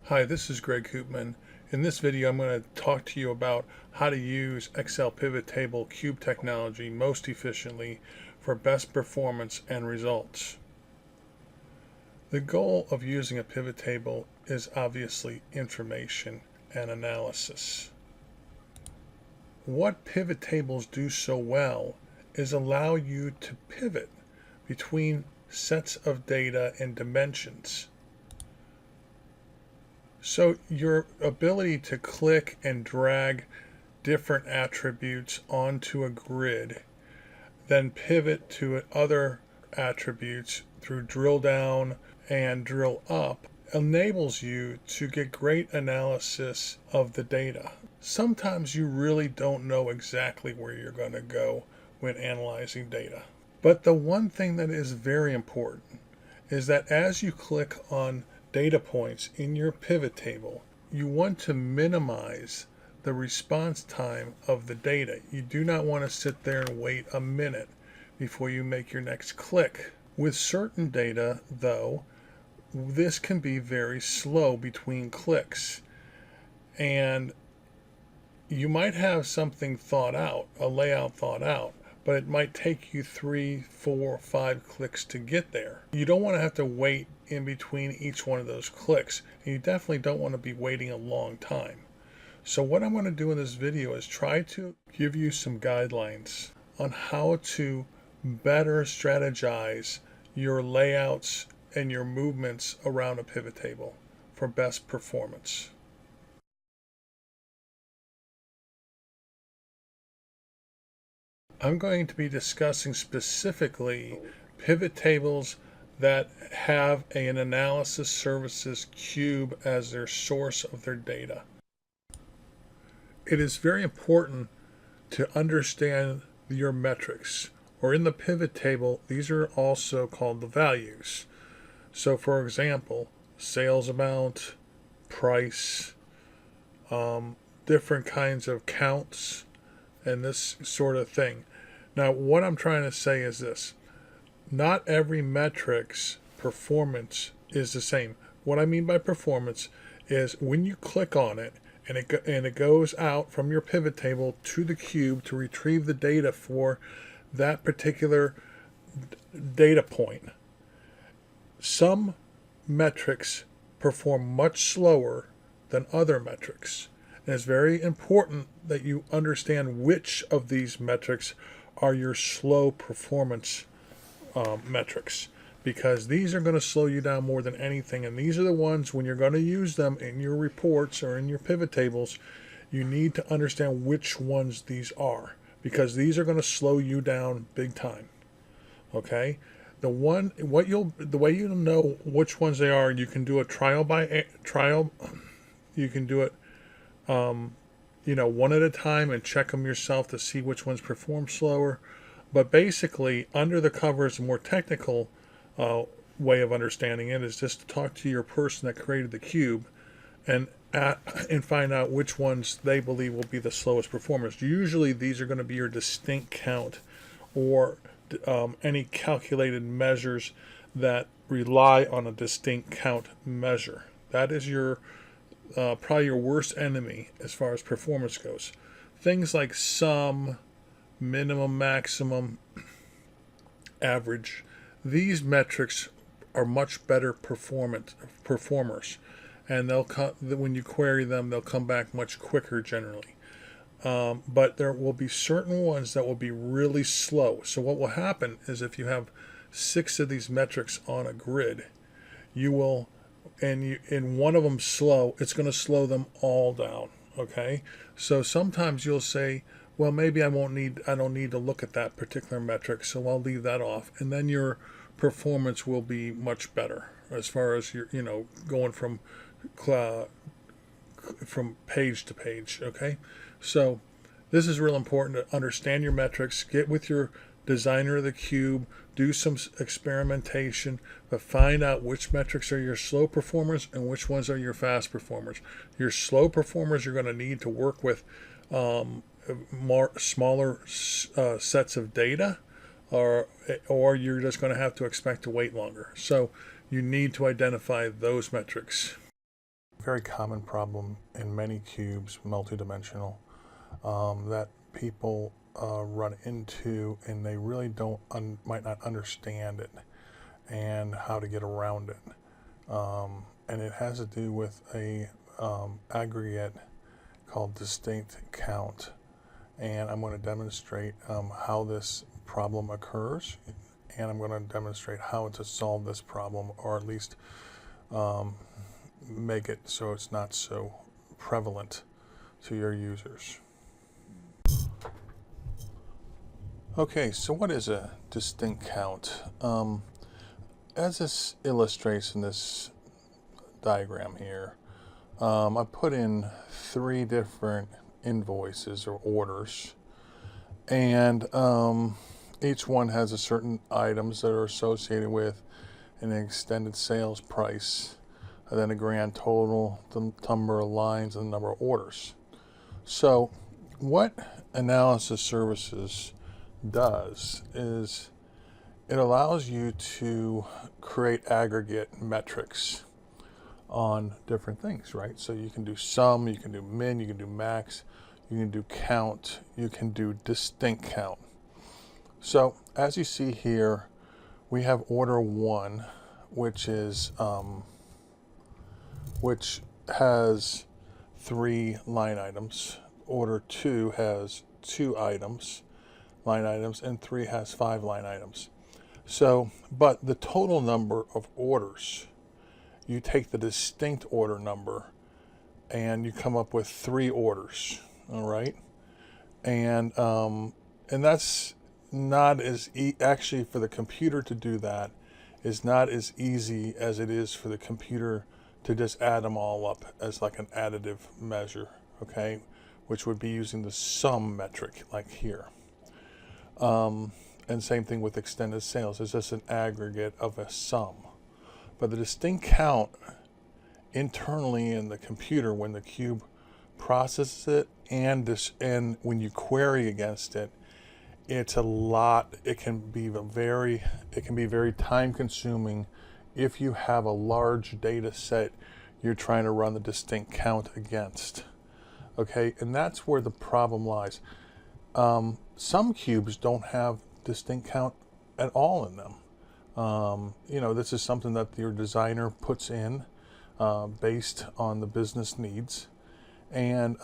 Hi, this is Greg Koopman. In this video, I'm going to talk to you about how to use Excel pivot table cube technology most efficiently for best performance and results. The goal of using a pivot table is obviously information and analysis. What pivot tables do so well is allow you to pivot between sets of data and dimensions. So your ability to click and drag different attributes onto a grid, then pivot to other attributes through drill down and drill up, enables you to get great analysis of the data. Sometimes you really don't know exactly where you're going to go when analyzing data. But the one thing that is very important is that as you click on data points in your pivot table, you want to minimize the response time of the data. You do not want to sit there and wait a minute before you make your next click. With certain data, though, this can be very slow between clicks, and you might have something thought out, a layout thought out, but it might take you 3, 4, 5 clicks to get there. You don't want to have to wait in between each one of those clicks, and you definitely don't want to be waiting a long time. So what I'm going to do in this video is try to give you some guidelines on how to better strategize your layouts and your movements around a pivot table for best performance. I'm going to be discussing specifically pivot tables that have an analysis services cube as their source of their data. It is very important to understand your metrics, or in the pivot table, these are also called the values. So for example, sales amount, price, different kinds of counts, and this sort of thing. Now, what I'm trying to say is this. Not every metric's performance is the same. What I mean by performance is when you click on it and it goes out from your pivot table to the cube to retrieve the data for that particular data point. Some metrics perform much slower than other metrics. And it's very important that you understand which of these metrics are your slow performance metrics, because these are going to slow you down more than anything, and these are the ones when you're going to use them in your reports or in your pivot tables, you need to understand which ones these are, because these are going to slow you down big time. Okay, the way you'll know which ones they are, you can do a trial. You can do it one at a time and check them yourself to see which ones perform slower. But basically, under the covers, a more technical way of understanding it is just to talk to your person that created the cube and find out which ones they believe will be the slowest performers. Usually these are going to be your distinct count or any calculated measures that rely on a distinct count measure. That is your probably your worst enemy as far as performance goes. Things like sum, minimum, maximum, average, these metrics are much better performers, and when you query them, they'll come back much quicker generally. But there will be certain ones that will be really slow. So what will happen is if you have 6 of these metrics on a grid, you will, and one of them slow, it's going to slow them all down. Okay, so sometimes you'll say, well, maybe I don't need to look at that particular metric, so I'll leave that off, and then your performance will be much better as far as your going from page to page. Okay, so this is real important to understand your metrics. Get with your designer of the cube, do some experimentation, but find out which metrics are your slow performers and which ones are your fast performers. Your slow performers you're going to need to work with smaller sets of data, or you're just going to have to expect to wait longer. So you need to identify those metrics. very common problem in many cubes, multidimensional, that people run into, and they really might not understand it and how to get around it. And it has to do with a aggregate called distinct count. And I'm going to demonstrate how this problem occurs, and I'm going to demonstrate how to solve this problem, or at least make it so it's not so prevalent to your users. Okay, so what is a distinct count? As this illustrates in this diagram here, I put in 3 different invoices or orders, and each one has a certain items that are associated with an extended sales price, and then a grand total, the number of lines, and the number of orders. So what analysis services does is it allows you to create aggregate metrics on different things, right? So you can do sum, you can do min, you can do max, you can do count, you can do distinct count. So as you see here, we have order 1, which is which has 3 line items. Order 2 has 2 line items, and 3 has 5 line items. So, but the total number of orders, you take the distinct order number and you come up with 3 orders, all right? And that's not as actually, for the computer to do that is not as easy as it is for the computer to just add them all up as like an additive measure, okay? Which would be using the sum metric like here. And same thing with extended sales. It's just an aggregate of a sum. But the distinct count internally in the computer, when the cube processes it and when you query against it, it's a lot. It can be very time consuming if you have a large data set you're trying to run the distinct count against. Okay, and that's where the problem lies. Some cubes don't have distinct count at all in them. This is something that your designer puts in based on the business needs. And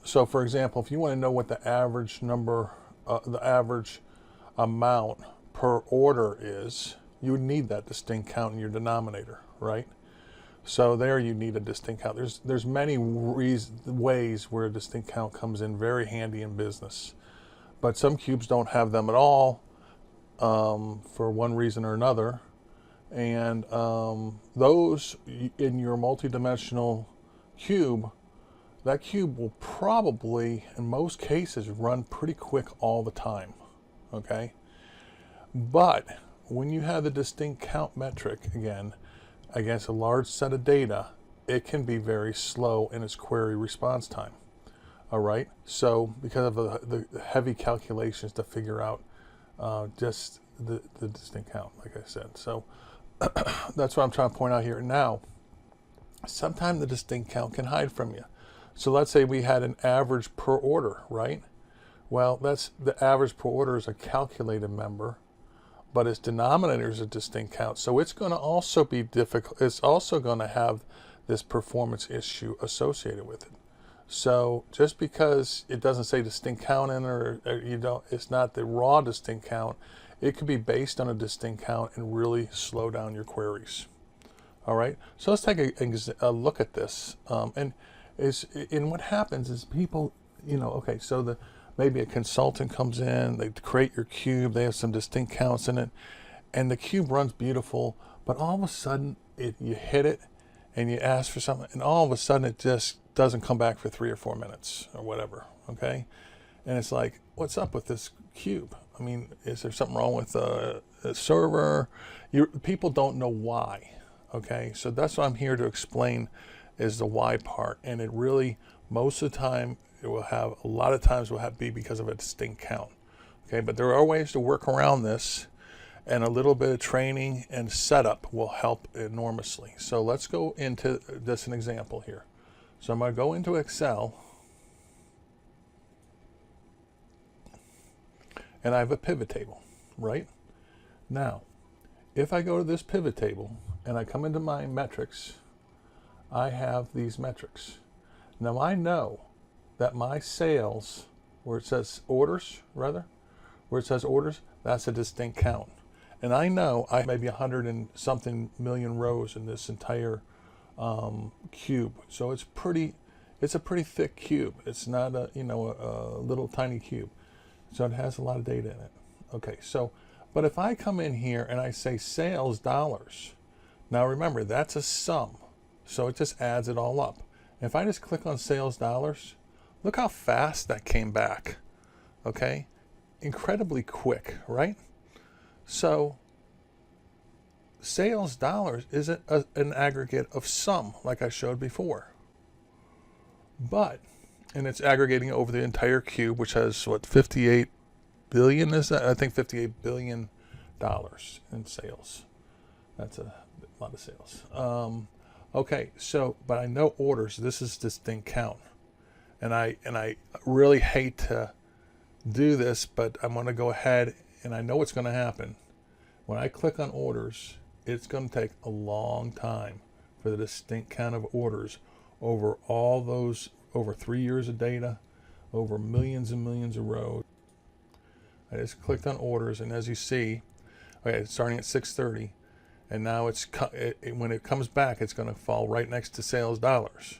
so, for example, if you want to know what the average number, the average amount per order is, you would need that distinct count in your denominator, right? So there you need a distinct count. There's many ways where a distinct count comes in very handy in business. But some cubes don't have them at all for one reason or another. And those in your multidimensional cube, that cube will probably, in most cases, run pretty quick all the time, okay? But when you have the distinct count metric, again, against a large set of data, it can be very slow in its query response time. All right, so because of the heavy calculations to figure out just the distinct count, like I said. So that's what I'm trying to point out here. Now, sometimes the distinct count can hide from you. So let's say we had an average per order, right? Well, that's the average per order is a calculated member, but its denominator is a distinct count. So it's going to also be difficult. It's also going to have this performance issue associated with it. So just because it doesn't say distinct count in, or it's not the raw distinct count, it could be based on a distinct count and really slow down your queries. All right. So let's take a look at this. And what happens is people, okay, so maybe a consultant comes in, they create your cube, they have some distinct counts in it, and the cube runs beautiful, but all of a sudden you hit it and you ask for something, and all of a sudden it just doesn't come back for 3 or 4 minutes or whatever, okay? And it's like, what's up with this cube? I mean, is there something wrong with the server? People don't know why, okay? So that's what I'm here to explain, is the why part. And it really, most of the time, a lot of times will be because of a distinct count, okay? But there are ways to work around this, and a little bit of training and setup will help enormously. So let's go into just an example here. So I'm going to go into Excel, and I have a pivot table, right? Now, if I go to this pivot table and I come into my metrics, I have these metrics. Now I know that my sales, where it says orders, rather, where it says orders, that's a distinct count. And I know I have maybe 100 and something million rows in this entire cube. So it's a pretty thick cube. It's not a little tiny cube. So it has a lot of data in it. Okay, so but if I come in here and I say sales dollars, now remember that's a sum, so it just adds it all up. If I just click on sales dollars, look how fast that came back. Okay, incredibly quick, right? So sales dollars isn't an aggregate of sum like I showed before, and it's aggregating over the entire cube, which has what, 58 billion is that? I think $58 billion in sales. That's a lot of sales. Okay, so but I know orders. This is distinct count, and I really hate to do this, but I'm going to go ahead, and I know what's going to happen. When I click on orders, it's going to take a long time for the distinct count of orders over all those, over 3 years of data, over millions and millions of rows. I just clicked on orders, and as you see, okay, it's starting at 6:30, and now when it comes back, it's going to fall right next to sales dollars.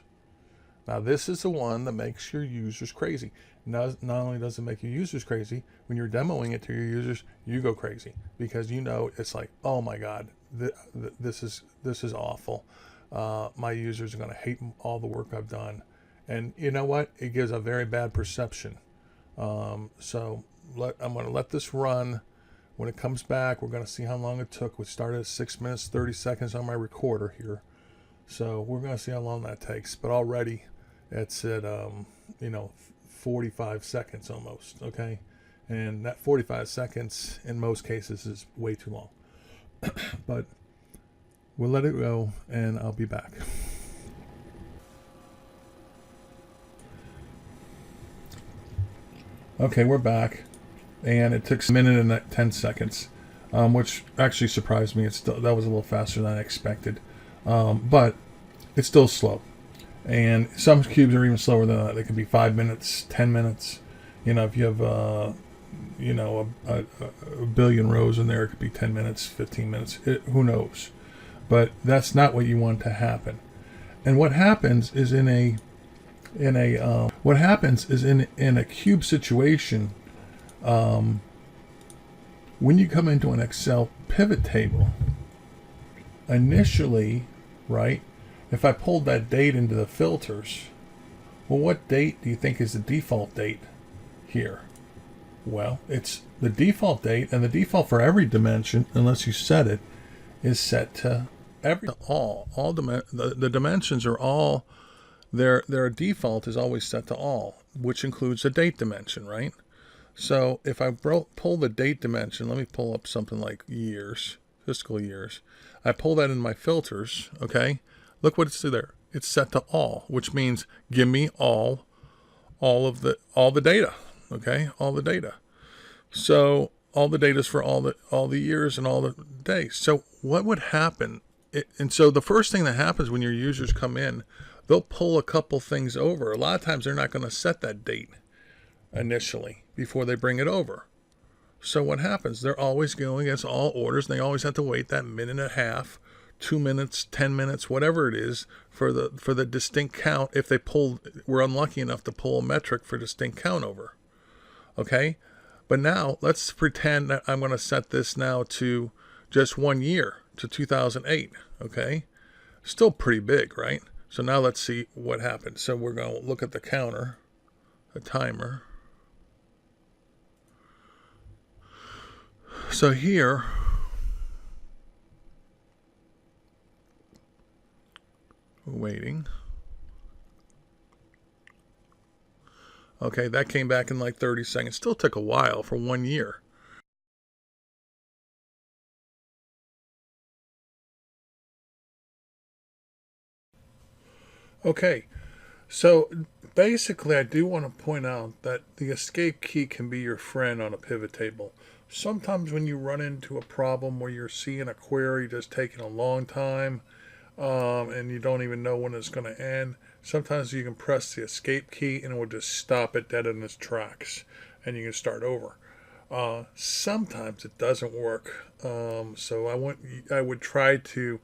Now this is the one that makes your users crazy. Not only does it make your users crazy, when you're demoing it to your users, you go crazy because you know it's like, oh my God, this is awful. My users are going to hate all the work I've done, and you know what? It gives a very bad perception. So I'm going to let this run. When it comes back, we're going to see how long it took. We started at 6 minutes 30 seconds on my recorder here, so we're going to see how long that takes. But already, it's at 45 seconds almost. Okay, and that 45 seconds in most cases is way too long. But we'll let it go, and I'll be back. Okay, we're back, and it took a minute and 10 seconds, which actually surprised me. That was a little faster than I expected, but it's still slow. And some cubes are even slower than that. They can be 5 minutes, 10 minutes. If you have a billion rows in there, it could be 10 minutes, 15 minutes. Who knows? But that's not what you want to happen. And what happens is in a cube situation, when you come into an Excel pivot table, initially, right? If I pulled that date into the filters, well, what date do you think is the default date here? Well, it's the default date, and the default for every dimension, unless you set it, is set to all. The dimensions are all, their default is always set to all, which includes the date dimension, right? So if I pull the date dimension, let me pull up something like years, fiscal years. I pull that in my filters, okay? Look what it's there. It's set to all, which means give me all the data, okay? All the data. So all the data is for all the years and all the days. So what would happen? And so the first thing that happens when your users come in, they'll pull a couple things over. A lot of times they're not going to set that date initially before they bring it over. So what happens? They're always going against all orders, and they always have to wait that minute and a half, 2 minutes, 10 minutes, whatever it is, for the distinct count. If we're unlucky enough to pull a metric for distinct count over. Okay? But now let's pretend that I'm going to set this now to just 1 year, to 2008. Okay? Still pretty big, right? So now let's see what happens. So we're going to look at the counter, the timer. So here, waiting. Okay, that came back in like 30 seconds. Still took a while for 1 year. Okay, So basically, I do want to point out that the escape key can be your friend on a pivot table. Sometimes when you run into a problem where you're seeing a query just taking a long time, and you don't even know when it's going to end, sometimes you can press the escape key and it will just stop it dead in its tracks and you can start over. Sometimes it doesn't work. So I would try to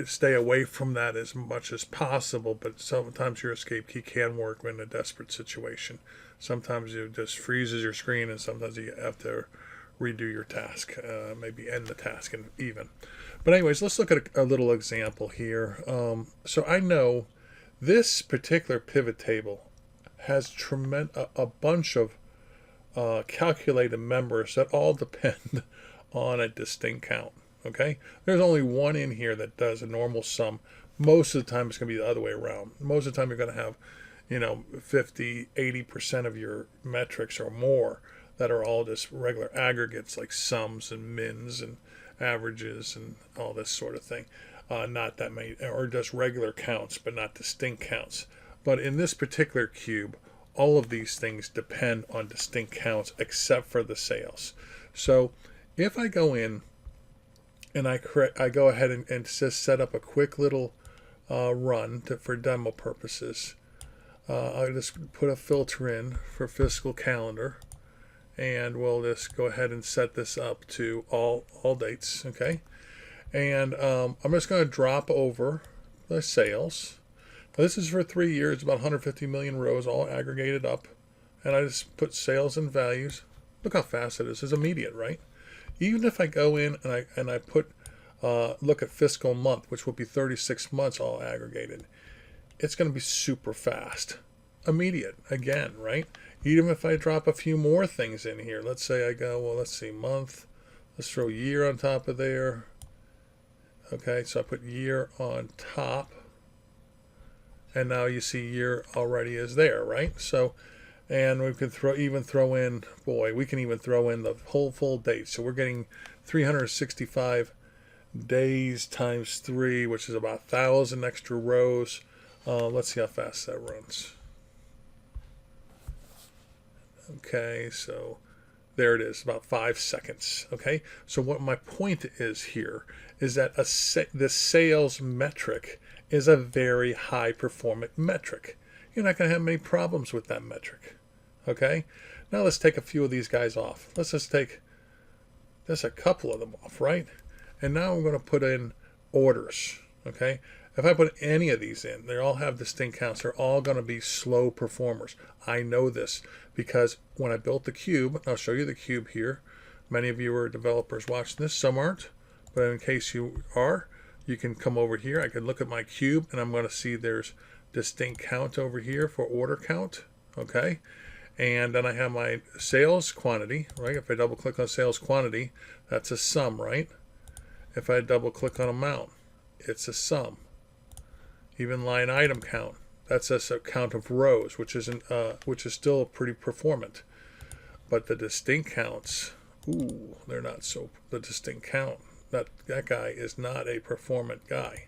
stay away from that as much as possible. But sometimes your escape key can work in a desperate situation. Sometimes it just freezes your screen, and sometimes you have to redo your task, maybe end the task, and even. But anyways, let's look at a little example here. So I know this particular pivot table has a bunch of calculated members that all depend on a distinct count. Okay, there's only one in here that does a normal sum. Most of the time, it's going to be the other way around. Most of the time, you're going to have, 50, 80% of your metrics or more that are all just regular aggregates like sums and mins and averages and all this sort of thing. Not that many, or just regular counts, but not distinct counts. But in this particular cube, all of these things depend on distinct counts except for the sales. So if I go in and I go ahead and just set up a quick little run for demo purposes, I'll just put a filter in for fiscal calendar, and we'll just go ahead and set this up to all dates, okay? And I'm just going to drop over the sales. Now, this is for 3 years, about 150 million rows, all aggregated up. And I just put sales and values. Look how fast it is. It's immediate, right? Even if I go in and I put look at fiscal month, which will be 36 months all aggregated, it's going to be super fast. Immediate, again, right? Even if I drop a few more things in here, let's say I go, well, let's see, month. Let's throw year on top of there. Okay, so I put year on top. And now you see year already is there, right? So, and we could throw in, we can even throw in the whole full date. So we're getting 365 days times 3, which is about 1,000 extra rows. Let's see how fast that runs. Okay, so there it is, about 5 seconds. Okay, so what my point is here is that the sales metric is a very high performant metric. You're not going to have many problems with that metric. Okay, now let's take a few of these guys off. Let's just take a couple of them off, right? And now I'm going to put in orders. Okay, if I put any of these in, they all have distinct counts. They're all going to be slow performers. I know this because when I built the cube, I'll show you the cube here. Many of you are developers watching this, some aren't, but in case you are, you can come over here. I can look at my cube and I'm going to see there's distinct count over here for order count. Okay, and then I have my sales quantity, right? If I double click on sales quantity, that's a sum, right? If I double click on amount, it's a sum. Even line item count, that's a count of rows, which is still pretty performant. But the distinct counts, they're not so. The distinct count, that guy is not a performant guy.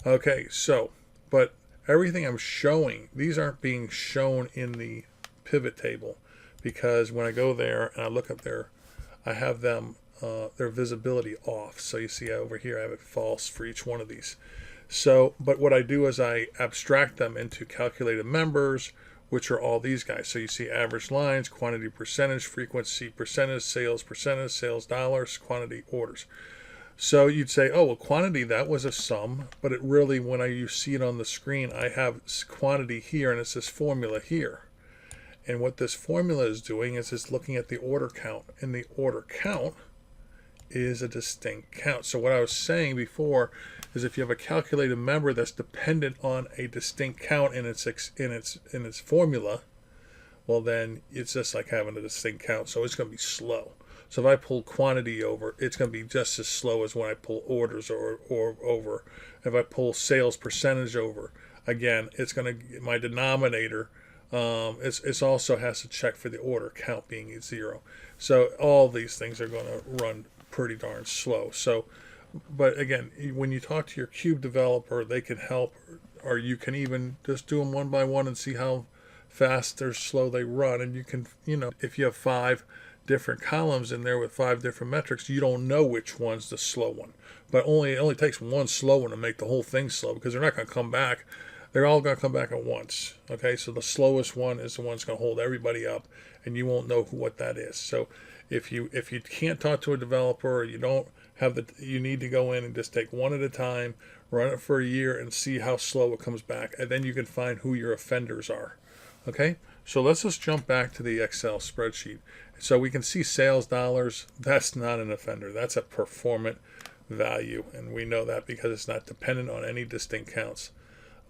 Okay, so, but everything I'm showing, these aren't being shown in the pivot table, because when I go there and I look up there, I have them their visibility off. So you see over here I have it false for each one of these. So, but what I do is I abstract them into calculated members, which are all these guys. So you see average lines, quantity percentage, frequency percentage, sales dollars, quantity orders. So you'd say, oh, well, quantity, that was a sum, but it really, when you see it on the screen, I have quantity here and it's this formula here. And what this formula is doing is it's looking at the order count, and the order count is a distinct count. So what I was saying before is if you have a calculated member that's dependent on a distinct count in its formula, well, then it's just like having a distinct count. So it's going to be slow. So if I pull quantity over, it's going to be just as slow as when I pull orders or over. If I pull sales percentage over, again, it's going to, my denominator, it's also has to check for the order count being 0. So all these things are going to run pretty darn slow. So, but again, when you talk to your cube developer, they can help or you can even just do them one by one and see how fast or slow they run. And you can, if you have 5 different columns in there with 5 different metrics, you don't know which one's the slow one. But it only takes one slow one to make the whole thing slow, because they're not going to come back. They're all going to come back at once. Okay, so the slowest one is the one that's going to hold everybody up, and you won't know what that is. So if you can't talk to a developer, or you don't have you need to go in and just take one at a time, run it for a year, and see how slow it comes back, and then you can find who your offenders are. Okay, so let's just jump back to the Excel spreadsheet. So we can see sales dollars. That's not an offender. That's a performant value, and we know that because it's not dependent on any distinct counts.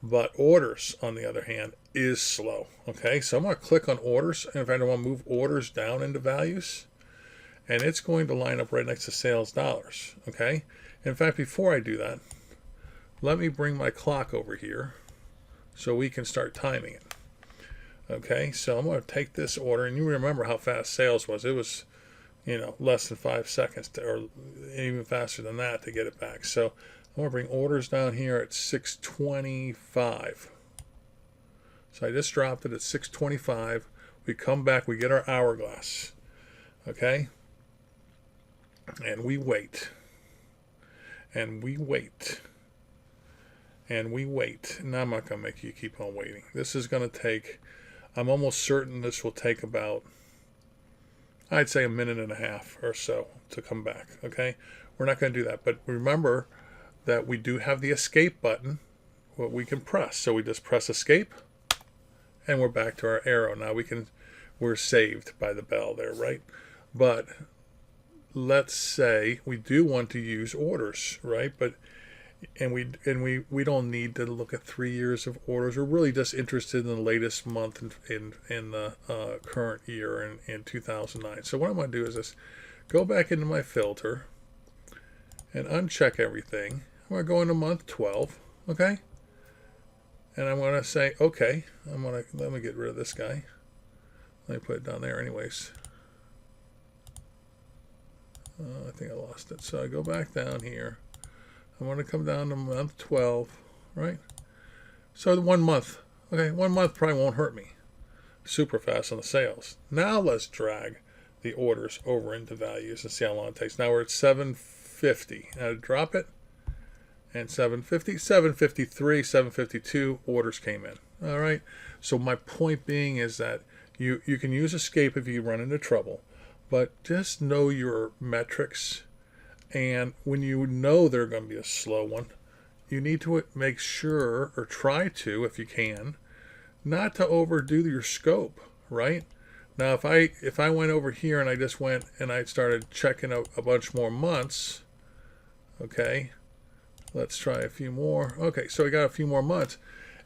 But orders, on the other hand, is slow. Okay, so I'm going to click on orders, and if I want to move orders down into values, and it's going to line up right next to sales dollars. Okay, in fact, before I do that, let me bring my clock over here so we can start timing it. Okay, so I'm going to take this order, and you remember how fast sales was. It was, less than 5 seconds, or even faster than that, to get it back. So I'm going to bring orders down here at 6:25. So I just dropped it at 6:25. We come back, we get our hourglass. Okay, and we wait, and we wait, and we wait. Now I'm not going to make you keep on waiting. This is going to take, I'm almost certain this will take about, I'd say, a minute and a half or so to come back. Okay, we're not going to do that, but remember that we do have the escape button, what we can press. So we just press escape, and we're back to our arrow. Now we're saved by the bell there, right? But let's say we do want to use orders, right? But we don't need to look at 3 years of orders. We're really just interested in the latest month in the current year in 2009. So what I'm going to do is this: go back into my filter and uncheck everything. I'm going to go into month 12, okay? And I'm going to say, okay, let me get rid of this guy. Let me put it down there anyways. I think I lost it. So I go back down here. I want to come down to month 12, right? So the 1 month. Okay, 1 month probably won't hurt me. Super fast on the sales. Now let's drag the orders over into values and see how long it takes. Now we're at 750. Now to drop it, and 750, 753, 752 orders came in. All right. So my point being is that you can use escape if you run into trouble, but just know your metrics. And when you know they're going to be a slow one, you need to make sure, or try to, if you can, not to overdo your scope, right? Now, if I went over here and I just went and I started checking a bunch more months, okay, let's try a few more. Okay, so I got a few more months.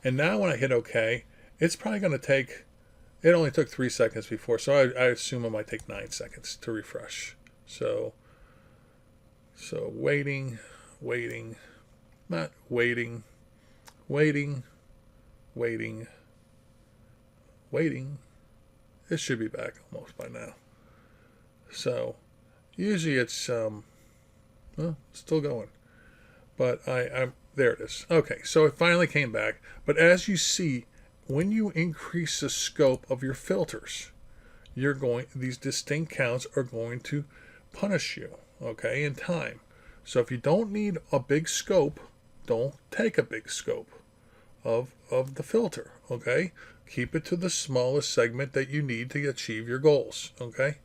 And now when I hit OK, it's probably going to take, it only took 3 seconds before, so I assume it might take 9 seconds to refresh. So waiting, not waiting, waiting. It should be back almost by now. So usually it's still going, but I'm there. It is. Okay, so it finally came back. But as you see, when you increase the scope of your filters, these distinct counts are going to punish you, okay, in time. So if you don't need a big scope, don't take a big scope of the filter, okay? Keep it to the smallest segment that you need to achieve your goals, okay?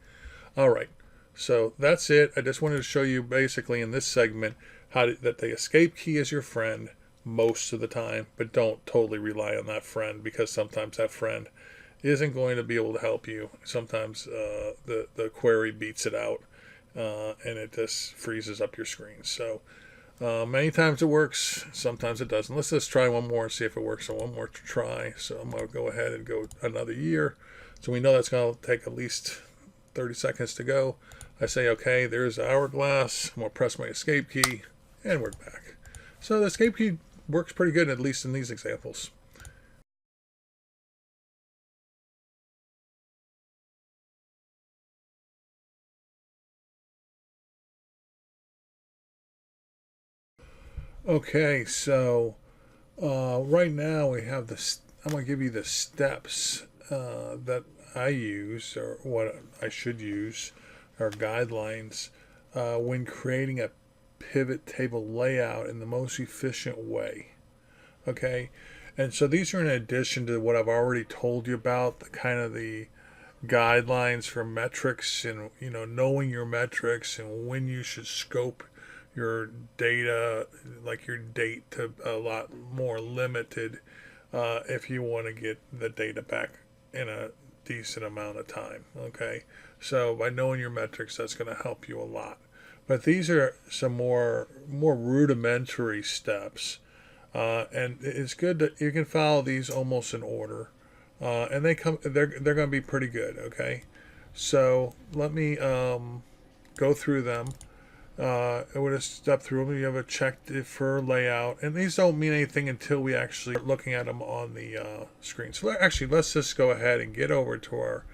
All right, so that's it. I just wanted to show you basically in this segment that the escape key is your friend most of the time, but don't totally rely on that friend, because sometimes that friend isn't going to be able to help you. Sometimes the query beats it out, and it just freezes up your screen. So many times it works, sometimes it doesn't. Let's just try one more and see if it works. So one more to try. So I'm going to go ahead and go another year. So we know that's going to take at least 30 seconds to go. I say, okay, there's the hourglass. I'm going to press my escape key, and we're back. So the escape key works pretty good, at least in these examples. Okay, so Right now we have this. I'm going to give you the steps that I use, or what I should use, or guidelines when creating a pivot table layout in the most efficient way. Okay, and so these are in addition to what I've already told you about, the kind of the guidelines for metrics, and knowing your metrics and when you should scope your data, like your date, to a lot more limited if you want to get the data back in a decent amount of time. Okay, so by knowing your metrics, that's going to help you a lot. But these are some more rudimentary steps, and it's good that you can follow these almost in order, and they're going to be pretty good. Okay, so let me go through them. I would have stepped through them. You have a check defer layout, and these don't mean anything until we actually start looking at them on the screen. So actually, let's just go ahead and get over to our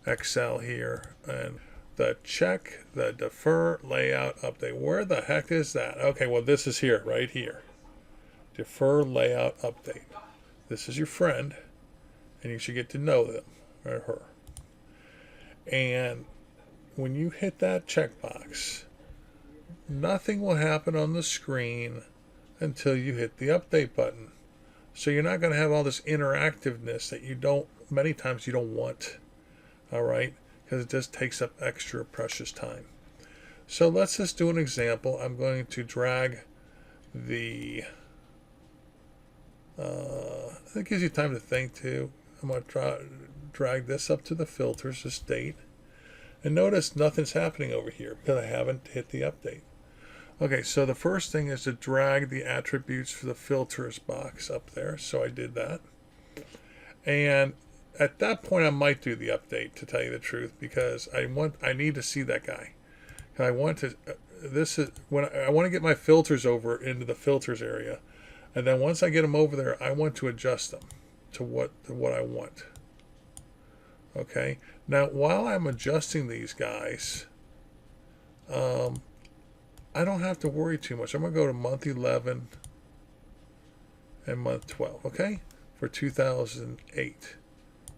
Excel here, and the check, the defer layout update. Where the heck is that? Okay, well, this is here, right here. Defer layout update. This is your friend, and you should get to know them or her. And when you hit that checkbox, nothing will happen on the screen until you hit the update button. So you're not going to have all this interactiveness that many times you don't want. All right, because it just takes up extra precious time. So let's just do an example. I'm going to drag the, it gives you time to think too. I'm going to drag this up to the filters, this date. And notice nothing's happening over here because I haven't hit the update. Okay, so the first thing is to drag the attributes for the filters box up there. So I did that. And at that point, I might do the update, to tell you the truth, because I need to see that guy. And I want to, this is when I want to get my filters over into the filters area. And then once I get them over there, I want to adjust them to what I want. Okay, now while I'm adjusting these guys, I don't have to worry too much. I'm going to go to month 11 and month 12, okay, for 2008,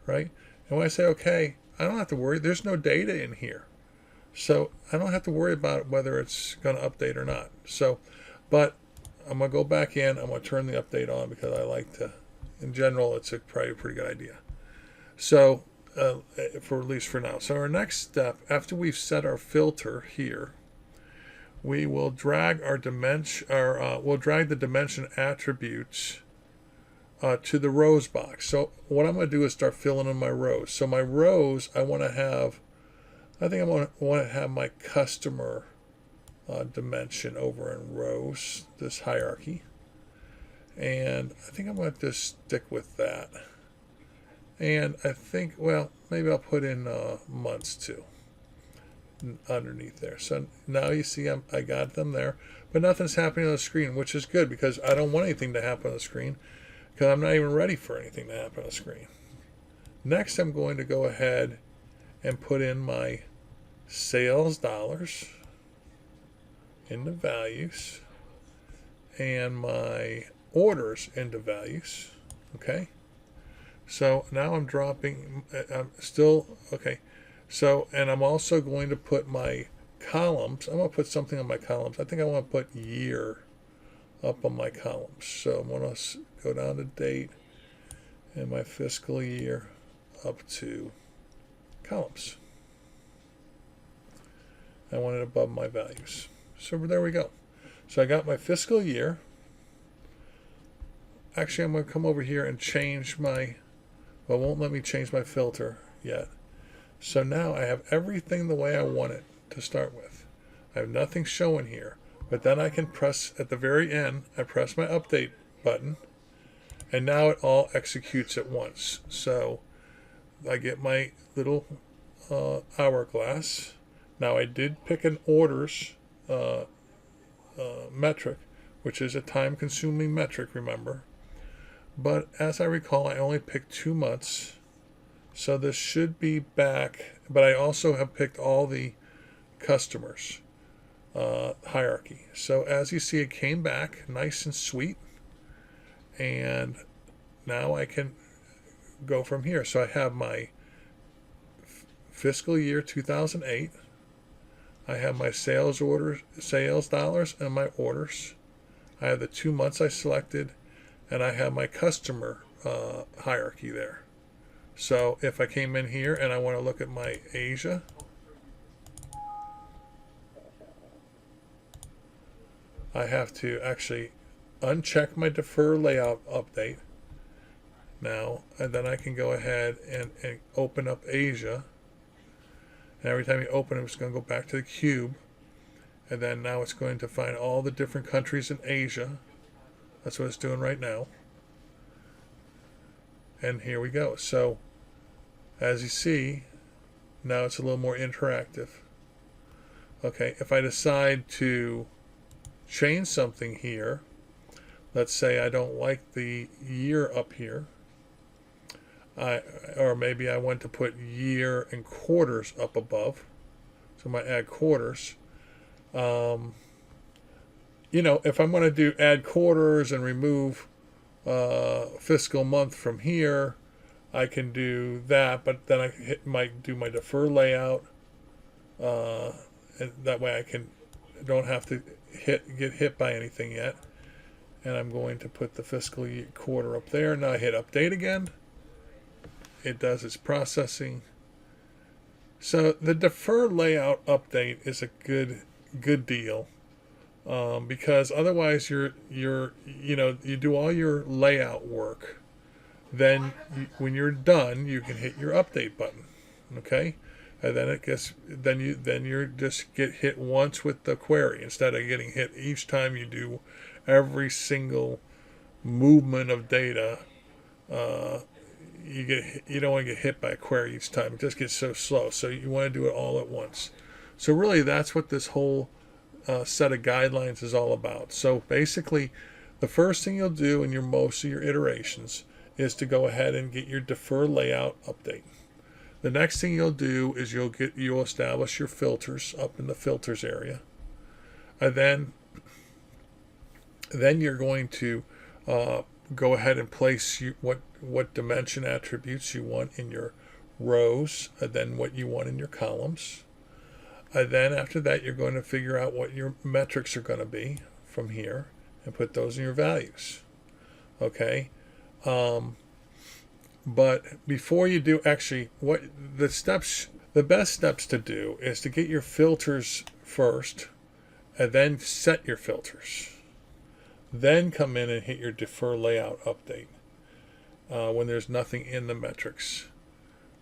right? And when I say okay, I don't have to worry. There's no data in here. So I don't have to worry about whether it's going to update or not. So, but I'm going to go back in. I'm going to turn the update on because I like to, in general, it's probably a pretty good idea. So, for at least for now. So our next step, after we've set our filter here, we will drag our dimension, we'll drag the dimension attributes to the rows box. So what I'm going to do is start filling in my rows. So my rows, I want to have, I think I want to have my customer dimension over in rows, this hierarchy. And I think I'm going to just stick with that. And I think, well, maybe I'll put in months too underneath there. So now you see I got them there, but nothing's happening on the screen, which is good because I don't want anything to happen on the screen because I'm not even ready for anything to happen on the screen. Next, I'm going to go ahead and put in my sales dollars into values and my orders into values. Okay. So now I'm dropping, I'm still, okay. So, and I'm also going to put my columns, I'm going to put something on my columns. I think I want to put year up on my columns. So I'm going to go down to date and my fiscal year up to columns. I want it above my values. So there we go. So I got my fiscal year. Actually, I'm going to come over here and change my, well, it won't let me change my filter yet. So now I have everything the way I want it to start with. I have nothing showing here, but then I can press at the very end, I press my update button, and now it all executes at once. So I get my little hourglass. Now I did pick an orders metric, which is a time-consuming metric, remember. But as I recall, I only picked 2 months. So this should be back, but I also have picked all the customers hierarchy. So as you see, it came back nice and sweet. and now I can go from here. So I have my fiscal year 2008. I have my sales orders, sales dollars, and my orders. I have the 2 months I selected, and I have my customer hierarchy there. So if I came in here and I want to look at my Asia, I have to actually uncheck my defer layout update now, and then I can go ahead and open up Asia. And every time you open it, it's going to go back to the cube, and then now it's going to find all the different countries in Asia. That's what it's doing right now. And here we go. So as you see, now it's a little more interactive. Okay, if I decide to change something here, let's say I don't like the year up here, or maybe I want to put year and quarters up above, so I might add quarters. You know, if I'm going to do add quarters and remove fiscal month from here, I can do that, but then I might do my defer layout, and that way I don't have to get hit by anything yet. And I'm going to put the fiscal year quarter up there. Now I hit update again. It does its processing. So the defer layout update is a good deal, because otherwise you do all your layout work. Then when you're done, you can hit your update button, okay? And then you just get hit once with the query instead of getting hit each time you do every single movement of data. You don't want to get hit by a query each time. It just gets so slow. So you want to do it all at once. So really, that's what this whole set of guidelines is all about. So basically, the first thing you'll do in most of your iterations is to go ahead and get your defer layout update. The next thing you'll do is you'll establish your filters up in the filters area, and then you're going to go ahead and place what dimension attributes you want in your rows, and then what you want in your columns. And then after that, you're going to figure out what your metrics are going to be from here and put those in your values. Okay. But before you do, actually, the best steps to do is to get your filters first, and then set your filters. Then come in and hit your defer layout update when there's nothing in the metrics.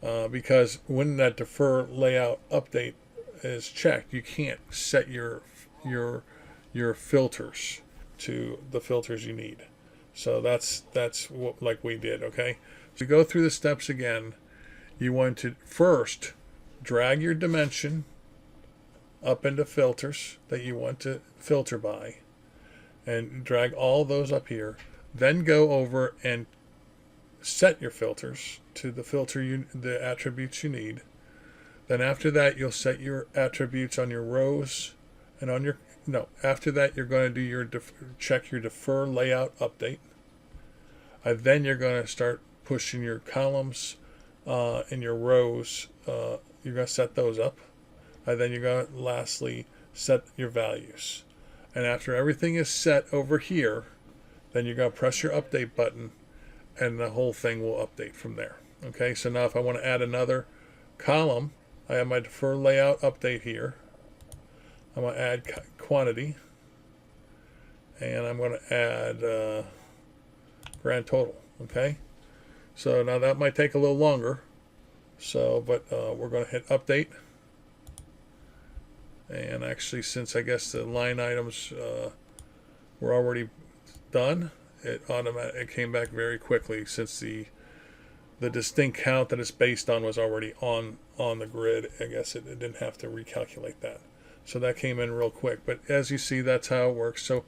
Because when that defer layout update is checked, you can't set your filters to the filters you need. So that's what, like we did, okay? So go through the steps again. You want to first drag your dimension up into filters that you want to filter by, and drag all those up here. Then go over and set your filters to the attributes you need. Then after that, you'll set your attributes on your rows and on your after that, you're going to do your check your defer layout update. Then you're going to start pushing your columns and your rows. You're going to set those up. Then you're going to lastly set your values. And after everything is set over here, then you're going to press your update button, and the whole thing will update from there. Okay, so now if I want to add another column, I have my defer layout update here. I'm going to add quantity, and I'm going to add grand total. Okay, so now that might take a little longer, but we're going to hit update. And actually, since I guess the line items were already done, it came back very quickly, since the distinct count that it's based on was already on the grid. I guess it didn't have to recalculate that. So that came in real quick. But as you see, that's how it works. So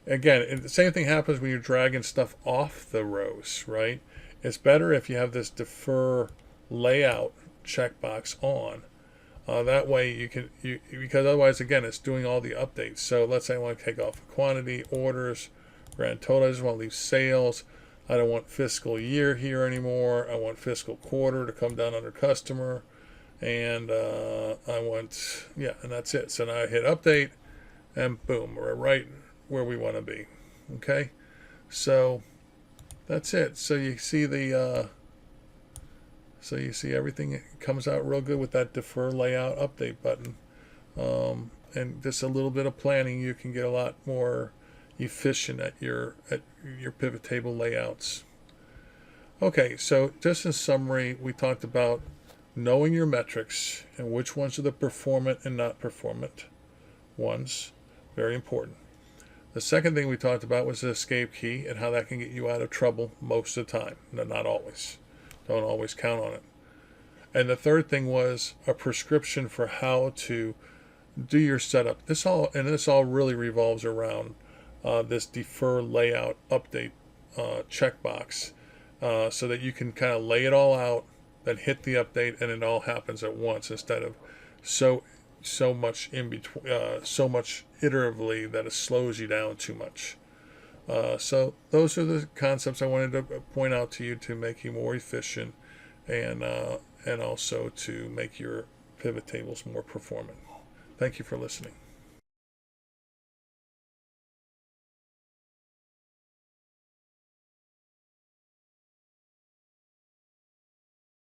again, the same thing happens when you're dragging stuff off the rows, right? It's better if you have this defer layout checkbox on. That way you can, because otherwise, again, it's doing all the updates. So let's say I want to take off quantity, orders, grand total. I just want to leave sales. I don't want fiscal year here anymore. I want fiscal quarter to come down under customer. And I want, yeah, and that's it. So now I hit update, and boom, we're right where we want to be. Okay, so that's it. So you see so you see everything comes out real good with that defer layout update button. And just a little bit of planning, you can get a lot more efficient at your pivot table layouts. Okay, so just in summary, we talked about knowing your metrics and which ones are the performant and not performant ones. Very important. The second thing we talked about was the escape key and how that can get you out of trouble most of the time. No, not always. Don't always count on it. And the third thing was a prescription for how to do your setup. This all really revolves around this defer layout update checkbox, so that you can kind of lay it all out, then hit the update, and it all happens at once instead of so much in between, so much iteratively that it slows you down too much. So those are the concepts I wanted to point out to you to make you more efficient, and also to make your pivot tables more performant. Thank you for listening.